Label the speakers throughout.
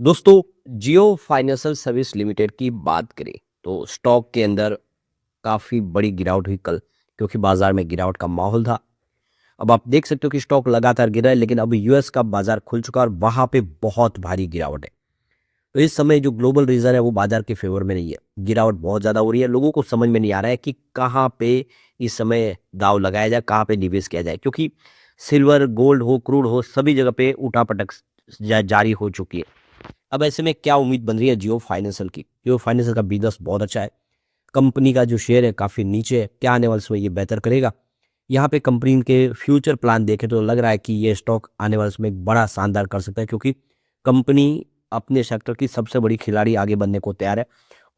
Speaker 1: दोस्तों, जियो financial service limited की बात करें तो स्टॉक के अंदर काफ़ी बड़ी गिरावट हुई कल, क्योंकि बाजार में गिरावट का माहौल था। अब आप देख सकते हो कि स्टॉक लगातार गिरा है, लेकिन अब यूएस का बाजार खुल चुका है और वहाँ पे बहुत भारी गिरावट है। तो इस समय जो ग्लोबल रीजन है वो बाजार के फेवर में नहीं है। गिरावट बहुत ज़्यादा हो रही है, लोगों को समझ में नहीं आ रहा है कि कहाँ पे इस समय दाव लगाया जाए, कहाँ पे निवेश किया जाए, क्योंकि सिल्वर, गोल्ड हो, क्रूड हो, सभी जगह पे उठापटक जारी हो चुकी है। अब ऐसे में क्या उम्मीद बन रही है जियो फाइनेंशियल की? जियो फाइनेंशियल का बिजनेस बहुत अच्छा है। कंपनी का जो शेयर है काफ़ी नीचे है। क्या आने वाले समय ये बेहतर करेगा? यहाँ पे कंपनी के फ्यूचर प्लान देखें तो लग रहा है कि ये स्टॉक आने वाले समय एक बड़ा शानदार कर सकता है, क्योंकि कंपनी अपने सेक्टर की सबसे बड़ी खिलाड़ी आगे बनने को तैयार है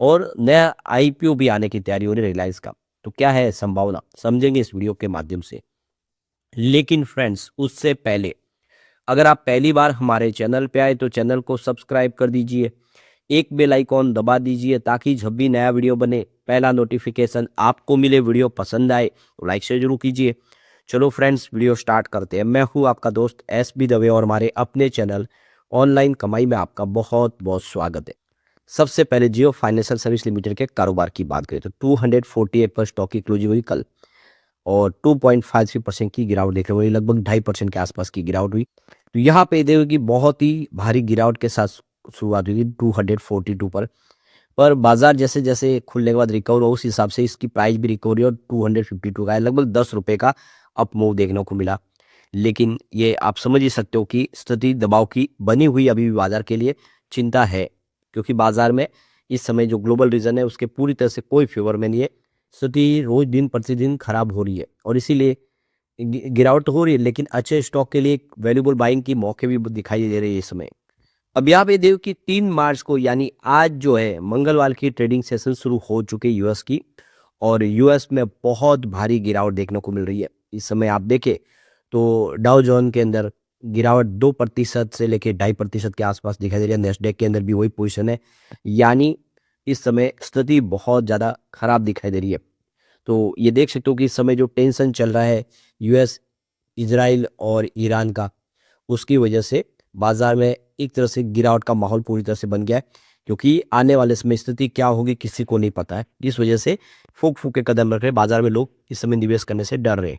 Speaker 1: और नया आईपीओ भी आने की तैयारी हो रही है रिलायंस का। तो क्या है संभावना, समझेंगे इस वीडियो के माध्यम से। लेकिन फ्रेंड्स, उससे पहले अगर आप पहली बार हमारे चैनल पे आए तो चैनल को सब्सक्राइब कर दीजिए, एक बेल आइकॉन दबा दीजिए ताकि जब भी नया वीडियो बने पहला नोटिफिकेशन आपको मिले। वीडियो पसंद आए तो लाइक शेयर जरूर कीजिए। चलो फ्रेंड्स, वीडियो स्टार्ट करते हैं। मैं हूं आपका दोस्त एस बी दवे और हमारे अपने चैनल ऑनलाइन कमाई में आपका बहुत बहुत स्वागत है। सबसे पहले जियो फाइनेंशियल सर्विस लिमिटेड के कारोबार की बात करें तो 248 पर स्टॉक की क्लोजिंग हुई कल और 2.53% की गिरावट देख रहे हो, लगभग 2.5% के आसपास की गिरावट हुई। तो यहाँ पे देखो कि बहुत ही भारी गिरावट के साथ शुरुआत हुई थी 242 पर बाजार जैसे जैसे खुलने के बाद रिकवर हो, उस हिसाब से इसकी प्राइस भी रिकवरी और 252 का है, लगभग 10 रुपए का अप मूव देखने को मिला। लेकिन ये आप समझ ही सकते हो कि स्थिति दबाव की बनी हुई अभी भी बाजार के लिए चिंता है, क्योंकि बाजार में इस समय जो ग्लोबल रीजन है उसके पूरी तरह से कोई फेवर में नहीं है। स्थिति रोज दिन प्रतिदिन खराब हो रही है और इसीलिए गिरावट तो हो रही है, लेकिन अच्छे स्टॉक के लिए वैल्यूबल बाइंग की मौके भी दिखाई दे रही है इस समय। अब यहाँ पे देखो कि 3 मार्च को यानी आज जो है मंगलवार की ट्रेडिंग सेशन शुरू हो चुके यूएस की, और यूएस में बहुत भारी गिरावट देखने को मिल रही है। इस समय आप देखें तो डाउ जोन के अंदर गिरावट 2% से लेके 2.5% के आसपास दिखाई दे रही है। नेस्डेक के अंदर भी वही पोजीशन है, यानी इस समय स्थिति बहुत ज़्यादा खराब दिखाई दे रही है। तो ये देख सकते हो कि इस समय जो टेंशन चल रहा है यूएस, इजराइल और ईरान का, उसकी वजह से बाजार में एक तरह से गिरावट का माहौल पूरी तरह से बन गया है, क्योंकि आने वाले समय स्थिति क्या होगी किसी को नहीं पता है। इस वजह से फूक फूक के कदम रख रहे हैं, बाजार में लोग इस समय निवेश करने से डर रहे हैं।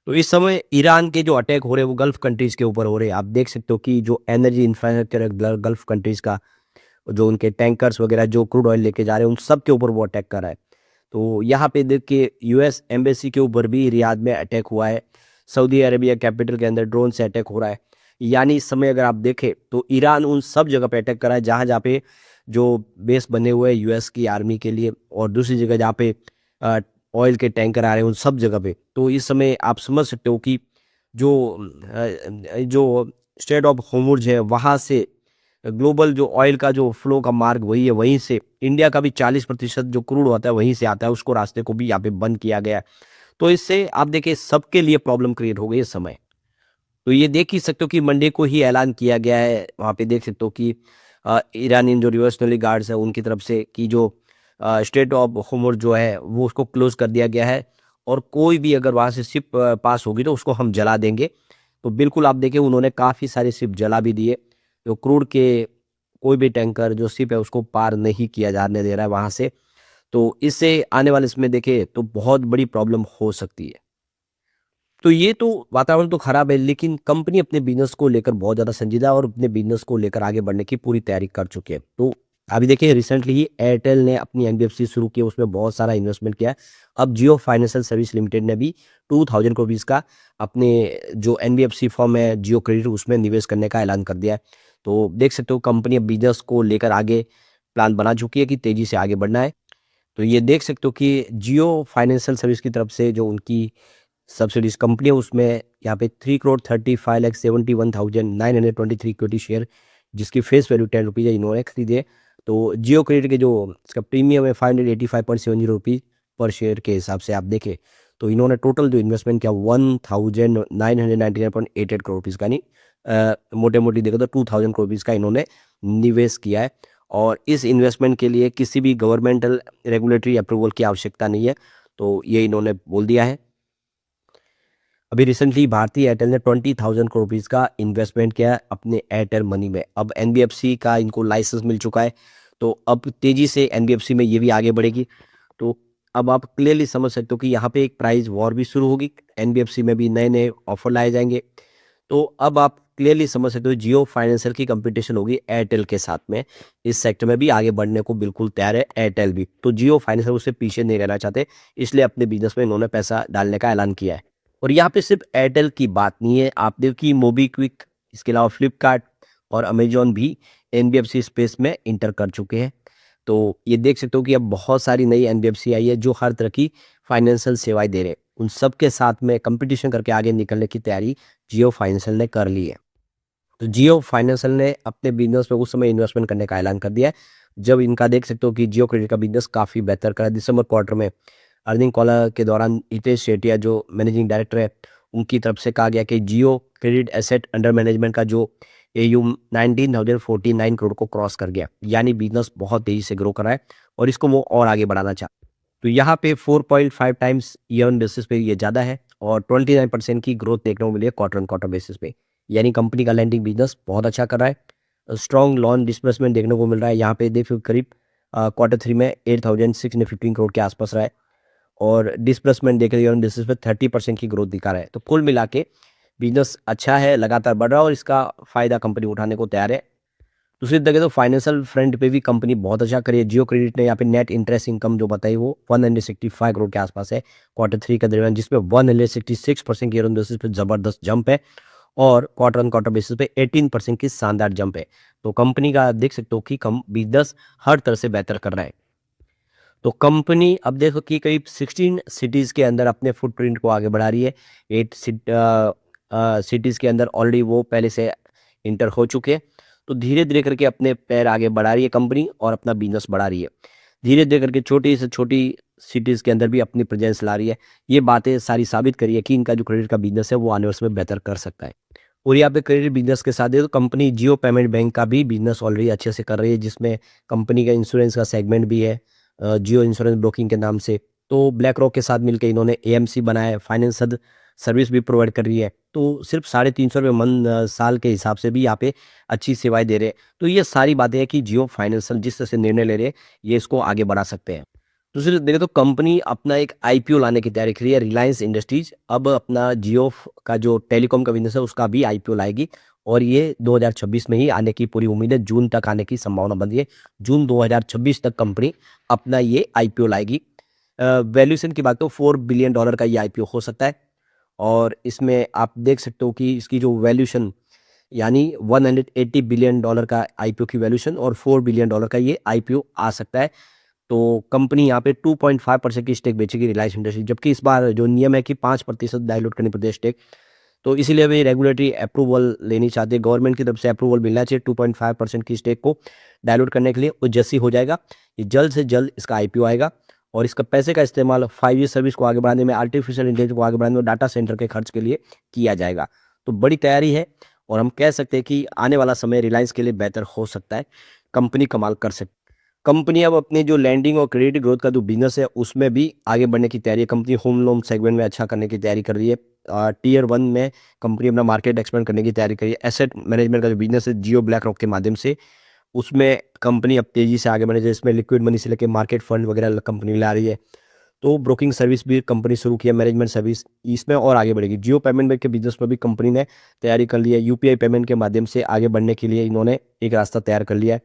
Speaker 1: तो इस समय ईरान के जो अटैक हो रहे हैं वो गल्फ कंट्रीज के ऊपर हो रहे हैं। आप देख सकते हो कि जो एनर्जी इंफ्रास्ट्रक्चर है गल्फ कंट्रीज का, जो उनके टैंकर्स वगैरह जो क्रूड ऑयल लेके जा रहे हैं, उन सब के ऊपर वो अटैक कर रहा है। तो यहाँ पे देखिए यूएस एम्बेसी के ऊपर भी रियाद में अटैक हुआ है। सऊदी अरेबिया कैपिटल के अंदर ड्रोन से अटैक हो रहा है। यानी इस समय अगर आप देखें तो ईरान उन सब जगह पे अटैक कर रहा है जहाँ जहाँ पे जो बेस बने हुए हैं यूएस की आर्मी के लिए, और दूसरी जगह जहाँ पे ऑयल के टैंकर आ रहे हैं उन सब जगह पे। तो इस समय आप समझ सकते हो कि जो जो स्ट्रेट ऑफ होर्मुज है वहाँ से ग्लोबल जो ऑयल का जो फ्लो का मार्ग वही है, वहीं से इंडिया का भी 40% जो क्रूड होता है वहीं से आता है, उसको रास्ते को भी यहाँ पे बंद किया गया है। तो इससे आप देखिए सबके लिए प्रॉब्लम क्रिएट हो गई इस समय। तो ये देख ही सकते हो कि मंडे को ही ऐलान किया गया है, वहाँ पे देख सकते हो कि ईरानियन जो रिवोल्यूशनरी गार्ड्स है उनकी तरफ से कि जो स्ट्रेट ऑफ होर्मुज जो है वो उसको क्लोज कर दिया गया है, और कोई भी अगर वहाँ से शिप पास होगी तो उसको हम जला देंगे। तो बिल्कुल आप देखिए उन्होंने काफ़ी सारे शिप जला भी दिए। तो क्रूड के कोई भी टैंकर जो शिप है उसको पार नहीं किया जाने दे रहा है वहाँ से। तो इससे आने वाले समय देखें तो बहुत बड़ी प्रॉब्लम हो सकती है। तो ये तो वातावरण तो खराब है, लेकिन कंपनी अपने बिज़नेस को लेकर बहुत ज़्यादा संजीदा है और अपने बिज़नेस को लेकर आगे बढ़ने की पूरी तैयारी कर चुकी है। तो अभी देखिए रिसेंटली ही एयरटेल ने अपनी एनबीएफसी शुरू की, उसमें बहुत सारा इन्वेस्टमेंट किया है। अब जियो फाइनेंशियल सर्विस लिमिटेड ने भी 2000 करोड़ रुपीज़ का अपने जो एनबीएफसी फर्म है जियो क्रेडिट उसमें निवेश करने का ऐलान कर दिया है। तो देख सकते हो कंपनी अब बिज़नेस को लेकर आगे प्लान बना चुकी है कि तेज़ी से आगे बढ़ना है। तो ये देख सकते हो कि जियो फाइनेंशियल सर्विस की तरफ से जो उनकी सब्सिडीज कंपनी है उसमें यहाँ पे 3,35,71,923 इक्विटी शेयर, जिसकी फेस वैल्यू 10 रुपीज़ है, इन्होंने खरीदे। तो जियो क्रेडिट के जो इसका प्रीमियम है 585.70 रुपीज़ पर शेयर के हिसाब से आप देखें तो इन्होंने टोटल जो इन्वेस्टमेंट किया 1999.88 करोड़ रुपीज़ का, नहीं मोटे मोटी देखो तो 2000 करोड़ रुपीज़ का इन्होंने निवेश किया है। और इस इन्वेस्टमेंट के लिए किसी भी गवर्नमेंटल रेगुलेटरी अप्रूवल की आवश्यकता नहीं है, तो ये इन्होंने बोल दिया है। अभी रिसेंटली भारतीय एयरटेल ने 20,000 करोड़ रुपीज़ का इन्वेस्टमेंट किया है अपने एयरटेल मनी में। अब एनबीएफसी का इनको लाइसेंस मिल चुका है, तो अब तेज़ी से एनबीएफसी में ये भी आगे बढ़ेगी। तो अब आप क्लियरली समझ सकते हो कि यहाँ पे एक प्राइस वॉर भी शुरू होगी, एनबीएफसी में भी नए-नए ऑफर लाए जाएँगे। तो अब आप क्लियरली समझ सकते हो जियो फाइनेंशियल की कंपटीशन होगी एयरटेल के साथ में। इस सेक्टर में भी आगे बढ़ने को बिल्कुल तैयार है एयरटेल भी। तो जियो फाइनेंशियल उससे पीछे नहीं रहना चाहते, इसलिए अपने बिज़नेस में इन्होंने पैसा डालने का ऐलान किया है। और यहाँ पे सिर्फ एयरटेल की बात नहीं है, आप देखिए कि मोबीक्विक, इसके अलावा फ्लिपकार्ट और अमेज़न भी एनबीएफसी स्पेस में एंटर कर चुके हैं। तो ये देख सकते हो कि अब बहुत सारी नई एनबीएफसी आई है जो हर तरह की फाइनेंशियल सेवाएँ दे रहे हैं। उन सब के साथ में कॉम्पिटिशन करके आगे निकलने की तैयारी जियो फाइनेंशियल ने कर ली है। तो जियो फाइनेंशियल ने अपने बिज़नेस में उस समय इन्वेस्टमेंट करने का ऐलान कर दिया है, जब इनका देख सकते हो कि जियो क्रेडिट का बिज़नेस काफ़ी बेहतर करा। दिसंबर क्वार्टर में अर्निंग कॉल के दौरान हितेश शेटिया जो मैनेजिंग डायरेक्टर है, उनकी तरफ से कहा गया कि जियो क्रेडिट एसेट अंडर मैनेजमेंट का जो एयूम 19,049 करोड़ को क्रॉस कर गया। यानी बिज़नेस बहुत तेज़ी से ग्रो कर रहा है और इसको वो और आगे बढ़ाना चाहते हैं। तो यहाँ पे 4.5 टाइम्स ईयर ऑन बेसिस पे ये ज़्यादा है और 29% की ग्रोथ देखने को मिली है क्वार्टर ऑन क्वार्टर बेसिस पे। यानी कंपनी का लैंडिंग बिजनेस बहुत अच्छा कर रहा है। स्ट्रॉन्ग लोन डिस्बर्समेंट देखने को मिल रहा है। यहाँ पे देखिए करीब क्वार्टर 3 में 8,615 करोड़ के आसपास रहा है और डिस्बर्समेंट देख ईयर ऑन बेसिस पे 30% की ग्रोथ दिखा रहा है। तो कुल मिला के बिजनेस अच्छा है, लगातार बढ़ रहा है और इसका फ़ायदा कंपनी उठाने को तैयार है। दूसरी देखें तो फाइनेंशियल फ्रंट पे भी कंपनी बहुत अच्छा करी है। जियो क्रेडिट ने यहाँ पे नेट इंटरेस्ट इनकम जो बताई वो 165 करोड़ के आसपास है क्वार्टर 3 के दरमियान, जिसमें 166% ईयर ऑन बेसिस पे ज़बरदस्त जंप है और क्वार्टर ऑन क्वार्टर बेसिस पे 18% की शानदार जंप है। तो कंपनी का देख सकते हो कि कम बिजनेस हर तरह से बेहतर कर रहा है। तो कंपनी अब देखो कि करीब 16 सिटीज़ के अंदर अपने फुटप्रिंट को आगे बढ़ा रही है। 8 सिटीज़ के अंदर ऑलरेडी वो पहले से इंटर हो चुके हैं। तो धीरे-धीरे करके अपने पैर आगे बढ़ा रही है कंपनी और अपना बिज़नेस बढ़ा रही है। धीरे-धीरे करके छोटी से छोटी सिटीज़ के अंदर भी अपनी प्रेज़ेंस ला रही है। ये बातें सारी साबित करी है कि इनका जो क्रेडिट का बिज़नेस है वो आने वाले समय में बेहतर कर सकता है। और यहाँ पे क्रेडिट बिज़नेस के साथ है तो कंपनी जियो पेमेंट बैंक का भी बिज़नेस ऑलरेडी अच्छे से कर रही है, जिसमें कंपनी का इंश्योरेंस का सेगमेंट भी है जियो इंश्योरेंस ब्रोकिंग के नाम से। तो ब्लैक रॉक के साथ मिलके इन्होंने एएमसी बनाया है, फाइनेंस सर्विस भी प्रोवाइड कर रही है। तो सिर्फ ₹350 साल के हिसाब से भी यहाँ पे अच्छी सेवाएँ दे रहे हैं। तो ये सारी बातें हैं कि जियो फाइनेंशियल जिस तरह से निर्णय ले रहे हैं, ये इसको आगे बढ़ा सकते हैं। दूसरी तरफ देखें तो कंपनी अपना एक आईपीओ लाने की तैयारी कर रही है। रिलायंस इंडस्ट्रीज अब अपना जियो का जो टेलीकॉम का बिजनेस है उसका भी आईपीओ लाएगी और ये 2026 में ही आने की पूरी उम्मीद है। जून तक आने की संभावना बन रही है। जून 2026 तक कंपनी अपना ये आईपीओ लाएगी। वैल्यूएशन की बात तो $4 बिलियन का ये आईपीओ हो सकता है और इसमें आप देख सकते हो कि इसकी जो वैल्यूएशन यानी $180 बिलियन का आईपीओ की वैल्यूएशन और $4 बिलियन का ये आईपीओ आ सकता है। तो कंपनी यहाँ पे 2.5% की स्टेक बेचेगी रिलायंस इंडस्ट्री, जबकि इस बार जो नियम है कि 5% डाइल्यूट करनी पड़ती है स्टेक। तो इसीलिए वे रेगुलेटरी अप्रूवल लेनी चाहते हैं, गवर्नमेंट की तरफ से अप्रूवल मिलना चाहिए 2.5% की स्टेक को डाइल्यूट करने के लिए। वो जैसे ही हो जाएगा ये जल्द से जल्द इसका आईपीओ आएगा और इसका पैसे का इस्तेमाल 5G सर्विस को आगे बढ़ाने में, आर्टिफिशियल इंटेलिजेंस को आगे बढ़ाने में, डाटा सेंटर के खर्च के लिए किया जाएगा। तो बड़ी तैयारी है और हम कह सकते हैं कि आने वाला समय रिलायंस के लिए बेहतर हो सकता है। कंपनी कमाल कर सकती है। कंपनी अब अपनी जो लैंडिंग और क्रेडिट ग्रोथ का जो बिजनेस है उसमें भी आगे बढ़ने की तैयारी है। कंपनी होम लोन सेगमेंट में अच्छा करने की तैयारी कर रही है। टियर 1 में कंपनी अपना मार्केट एक्सपेंड करने की तैयारी कर रही है। एसेट मैनेजमेंट का जो बिजनेस है जियो ब्लैक रॉक के माध्यम से, उसमें कंपनी अब तेज़ी से आगे बढ़ रही है, जिसमें लिक्विड मनी से लेकर मार्केट फंड वगैरह कंपनी ला रही है। तो ब्रोकिंग सर्विस भी कंपनी शुरू की है, मैनेजमेंट सर्विस इसमें और आगे बढ़ेगी। जियो पेमेंट बैंक के बिजनेस में भी कंपनी ने तैयारी कर ली है। यूपीआई पेमेंट के माध्यम से आगे बढ़ने के लिए इन्होंने एक रास्ता तैयार कर लिया है।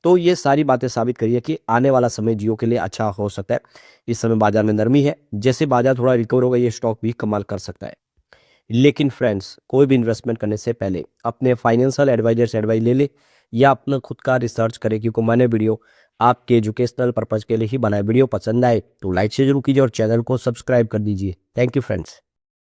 Speaker 1: तो ये सारी बातें साबित करी है कि आने वाला समय जियो के लिए अच्छा हो सकता है। इस समय बाजार में नरमी है, जैसे बाजार थोड़ा रिकवर होगा ये स्टॉक भी कमाल कर सकता है। लेकिन फ्रेंड्स, कोई भी इन्वेस्टमेंट करने से पहले अपने फाइनेंशियल एडवाइजर से एडवाइस ले ले या अपना खुद का रिसर्च करें, क्योंकि मैंने वीडियो आपके एजुकेशनल पर्पज़ के लिए ही बनाया। वीडियो पसंद आए तो लाइक से जरूर कीजिए और चैनल को सब्सक्राइब कर दीजिए। Thank you friends.